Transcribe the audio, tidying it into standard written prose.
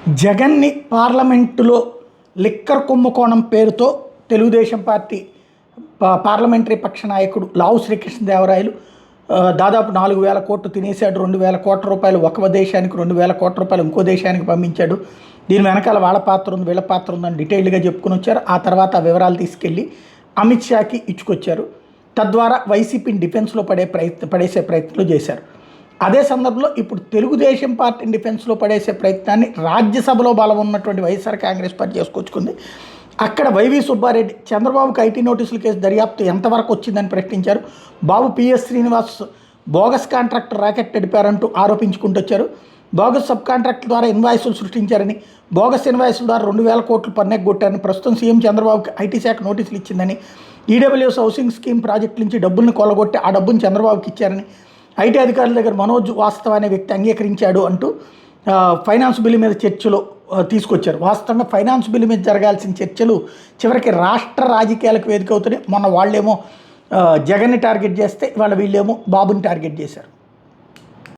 జగన్ని పార్లమెంటులో లిక్కర్ కుంభకోణం పేరుతో తెలుగుదేశం పార్టీ పార్లమెంటరీ పక్ష నాయకుడు లావు శ్రీకృష్ణదేవరాయలు దాదాపు 4,000 కోట్లు తినేశాడు. 2,000 కోట్ల రూపాయలు ఒక దేశానికి, 2,000 కోట్ల రూపాయలు ఇంకో దేశానికి పంపించాడు. దీని వెనకాల వాళ్ళ పాత్ర ఉంది, వీళ్ళ పాత్ర ఉందని డీటెయిల్గా చెప్పుకొని వచ్చారు. ఆ తర్వాత ఆ వివరాలు తీసుకెళ్ళి అమిత్ షాకి ఇచ్చుకొచ్చారు. తద్వారా వైసీపీని డిఫెన్స్లో పడేసే ప్రయత్నం చేశారు. అదే సందర్భంలో ఇప్పుడు తెలుగుదేశం పార్టీని డిఫెన్స్లో పడేసే ప్రయత్నాన్ని రాజ్యసభలో బలం ఉన్నటువంటి వైఎస్ఆర్ కాంగ్రెస్ పార్టీ చేసుకొచ్చుకుంది. అక్కడ వైవి సుబ్బారెడ్డి చంద్రబాబుకి ఐటీ నోటీసుల కేసు దర్యాప్తు ఎంతవరకు వచ్చిందని ప్రశ్నించారు. Babu PS Srinivas bogus contractor racket నడిపారంటూ ఆరోపించుకుంటూ వచ్చారు. బోగస్ సబ్ కాంట్రాక్టర్ ద్వారా ఇన్వాయిసులు సృష్టించారని, బోగస్ ఇన్వాయిసుల ద్వారా 2,000 కోట్లు పన్నెగ్గొట్టారని, ప్రస్తుతం సీఎం చంద్రబాబుకి ఐటీ శాఖ నోటీసులు ఇచ్చిందని, ఈడబ్ల్యూఎస్ హౌసింగ్ స్కీమ్ ప్రాజెక్టు నుంచి డబ్బుల్ని కొలగొట్టి ఆ డబ్బును చంద్రబాబుకి ఇచ్చారని, ఐటీ అధికారుల దగ్గర మనోజ్ వాస్తవ అనే వ్యక్తి అంగీకరించాడు అంటూ ఫైనాన్స్ బిల్లు మీద చర్చలో తీసుకొచ్చారు. వాస్తవంగా ఫైనాన్స్ బిల్లు మీద జరగాల్సిన చర్చలు చివరికి రాష్ట్ర రాజకీయాలకు వేదిక అవుతున్నాయి. మొన్న వాళ్ళేమో జగన్ని టార్గెట్ చేస్తే ఇవాళ వీళ్ళేమో బాబుని టార్గెట్ చేశారు.